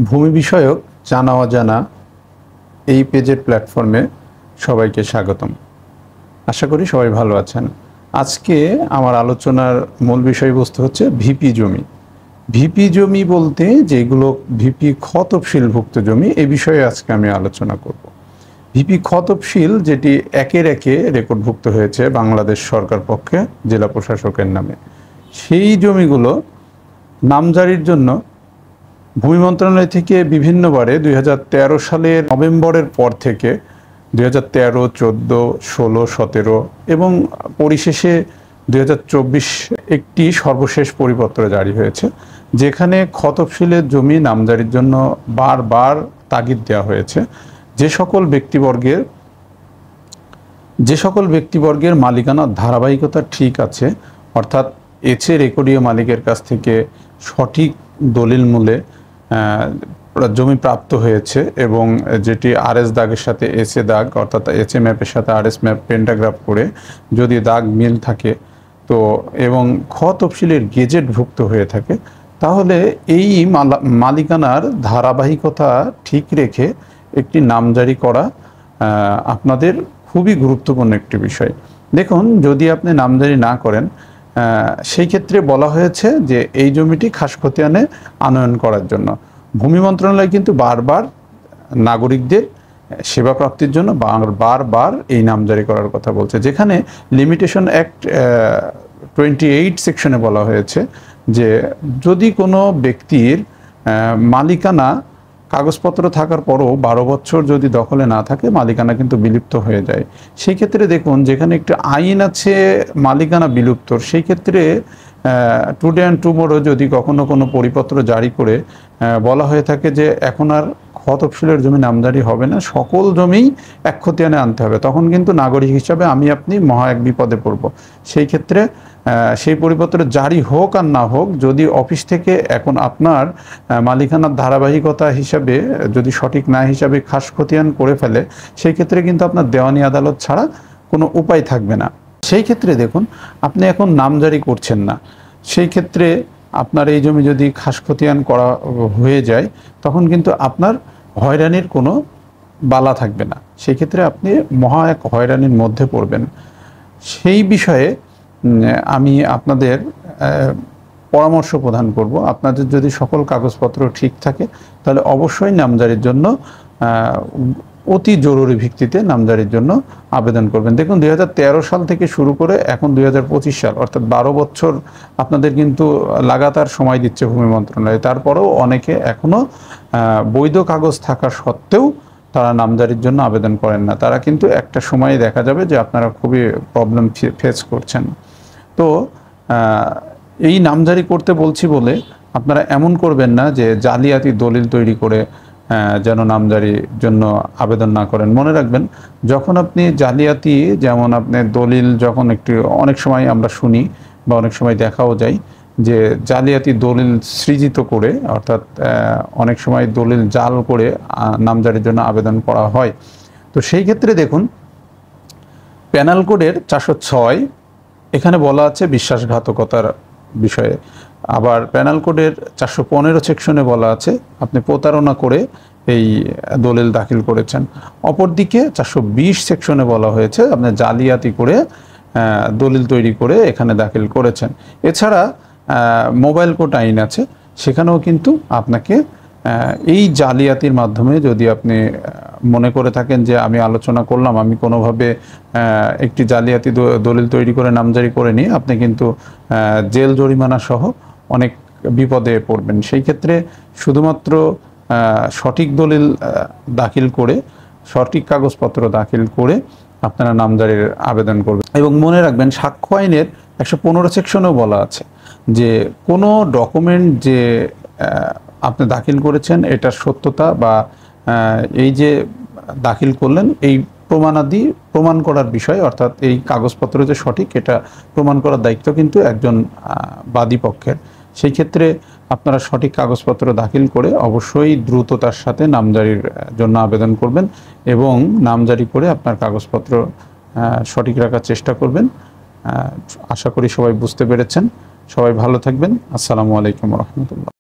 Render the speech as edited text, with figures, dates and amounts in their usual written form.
ভূমি বিষয়ক জানা অজানা এই পেজের প্ল্যাটফর্মে সবাইকে স্বাগতম। আশা করি সবাই ভালো আছেন। আজকে আমার আলোচনার মূল বিষয়বস্তু হচ্ছে ভিপি জমি। ভিপি জমি বলতে যেগুলো ভিপি খতবশীলভুক্ত জমি, এ বিষয়ে আজকে আমি আলোচনা করব। ভিপি খতবশীল যেটি একের একে রেকর্ডভুক্ত হয়েছে বাংলাদেশ সরকার পক্ষে জেলা প্রশাসকের নামে, সেই জমিগুলো নামজারির জন্য ভূমি মন্ত্রণালয় থেকে বিভিন্নবারে 2013 সালের নভেম্বরের পর থেকে 2013, 14, 16, 17 এবং পরিশেষে 2024 একটি সর্বশেষ পরিপত্র জারি হয়েছে, যেখানে খতবশীলের জমি নামজারির জন্য বারবার তাগিদ দেওয়া হয়েছে। যে সকল ব্যক্তিবর্গের মালিকানার ধারাবাহিকতা ঠিক আছে, অর্থাৎ এছে রেকর্ডীয় মালিকের কাছ থেকে সঠিক দলিল মূলে জমি প্রাপ্ত হয়েছে এবং যেটি আরএস দাগের সাথে এসএ দাগ, অর্থাৎ এসএ ম্যাপের সাথে আরএস ম্যাপ পেন্টাগ্রাফ করে যদি দাগ মিল থাকে তো এবং খ তফসিলের গেজেটভুক্ত হয়ে থাকে, তাহলে এই মালিকানার ধারাবাহিকতা ঠিক রেখে একটি নামজারি করা আপনাদের খুবই গুরুত্বপূর্ণ একটি বিষয়। দেখুন, যদি আপনি নামজারি না করেন, সেই ক্ষেত্রে বলা হয়েছে যে এই জমিটি খাসখতিয়ানে আনয়ন করার জন্য ভূমি মন্ত্রণালয় কিন্তু বারবার নাগরিকদের সেবা প্রাপ্তির জন্য বারবার এই নামজারি করার কথা বলছে, যেখানে লিমিটেশন অ্যাক্ট 28 সেকশনে বলা হয়েছে যে যদি কোনো ব্যক্তির মালিকানা কাগজপত্র থাকার পরও 12 বছর যদি দখলে না থাকে, মালিকানা কিন্তু বিলুপ্ত হয়ে যায়। সেই ক্ষেত্রে দেখুন, যেখানে একটা আইন আছে মালিকানা বিলুপ্তর, সেই ক্ষেত্রে টুডে অ্যান্ড টুমোরো যদি কখনো কোনো পরিপত্র জারি করে বলা হয়ে থাকে যে এখন আর খ তফসিলের জমি নামজারি হবে না, সকল জমিই এক খতিয়ানে আনতে হবে, তখন কিন্তু নাগরিক হিসাবে আমি আপনি মহা এক বিপদে পড়ব। সেই ক্ষেত্রে সেই পরিপত্র জারি হোক আর না হোক, যদি অফিস থেকে এখন আপনার মালিকানার ধারাবাহিকতা হিসাবে যদি সঠিক না হিসাবে খাস খতিয়ান করে ফেলে, সেই ক্ষেত্রে কিন্তু আপনার দেওয়ানি আদালত ছাড়া কোনো উপায় থাকবে না। সেই ক্ষেত্রে দেখুন, আপনি এখন নামজারি করছেন না, সেই ক্ষেত্রে আপনার এই জমি যদি খাস খতিয়ান করা হয়ে যায়, তখন কিন্তু আপনার হয়রানির কোনো বালা থাকবে না। সেই ক্ষেত্রে আপনি মহা এক হয়রানির মধ্যে পড়বেন। সেই বিষয়ে আমি আপনাদের পরামর্শ প্রদান করব। আপনাদের যদি সকল কাগজপত্র ঠিক থাকে, তাহলে অবশ্যই নামজারির জন্য অতি জরুরি ভিত্তিতে নামজারির জন্য আবেদন করবেন। দেখুন, 2013 সাল থেকে শুরু করে এখন 2025 সাল, অর্থাৎ 12 বছর আপনাদের কিন্তু লাগাতার সময় দিচ্ছে ভূমি মন্ত্রণালয়। তারপরেও অনেকে এখনও বৈধ কাগজ থাকা সত্ত্বেও তারা নামজারির জন্য আবেদন করেন না। তারা কিন্তু একটা সময়ে দেখা যাবে যে আপনারা খুবই প্রবলেম ফেস করছেন। তো এই নামজারি করতে বলছি বলে আপনারা এমন করবেন না যে জালিয়াতি দলিল তৈরি করে যেন নামজারির জন্য আবেদন না করেন। মনে রাখবেন, যখন আপনি জালিয়াতি, যেমন আপনি দলিল যখন অনেক সময় আমরা শুনি বা অনেক সময় দেখাও যায় যে জালিয়াতি দলিল সৃজিত করে, অর্থাৎ অনেক সময় দলিল জাল করে নামজারির জন্য আবেদন করা হয়। তো সেই ক্ষেত্রে দেখুন, পেনাল কোডের 406 এখানে বলা আছে বিশ্বাসঘাতকতার বিষয়ে। আবার পেনাল কোডের 415 সেকশনে বলা আছে আপনি প্রতারণা করে এই দলিল দাখিল করেছেন। অপরদিকে 420 সেকশনে বলা হয়েছে আপনি জালিয়াতি করে দলিল তৈরি করে এখানে দাখিল করেছেন। এছাড়া মোবাইল কোড আইন আছে, সেখানেও কিন্তু আপনাকে এই জালিয়াতির মাধ্যমে যদি আপনি মনে করে থাকেন যে আমি আলোচনা করলাম, আমি কোনোভাবে একটি জালিয়াতি দলিল তৈরি করে নামজারি করে নিয়ে আপনি কিন্তু জেল জরিমানা সহ অনেক বিপদে পড়বেন। সেই ক্ষেত্রে শুধুমাত্র সঠিক দলিল দাখিল করে, সঠিক কাগজপত্র দাখিল করে আপনারা নামজারির আবেদন করবেন। এবং মনে রাখবেন, সাক্ষ্য আইনের 115 সেকশনেও বলা আছে যে কোনো ডকুমেন্ট যে আপনি দাখিল করেছেন এটার সত্যতা বা এই যে দাখিল করলেন এই প্রমাণাদি প্রমাণ করার বিষয়, অর্থাৎ এই কাগজপত্র যে সঠিক এটা প্রমাণ করার দায়িত্ব কিন্তু একজন বাদী পক্ষের। সেই ক্ষেত্রে আপনারা সঠিক কাগজপত্র দাখিল করে অবশ্যই দ্রুততার সাথে নামজারির জন্য আবেদন করবেন এবং নামজারি করে আপনার কাগজপত্র সঠিক রাখার চেষ্টা করবেন। আশা করি সবাই বুঝতে পেরেছেন। সবাই ভালো থাকবেন। আসসালামু আলাইকুম রহমতুল্লাহ।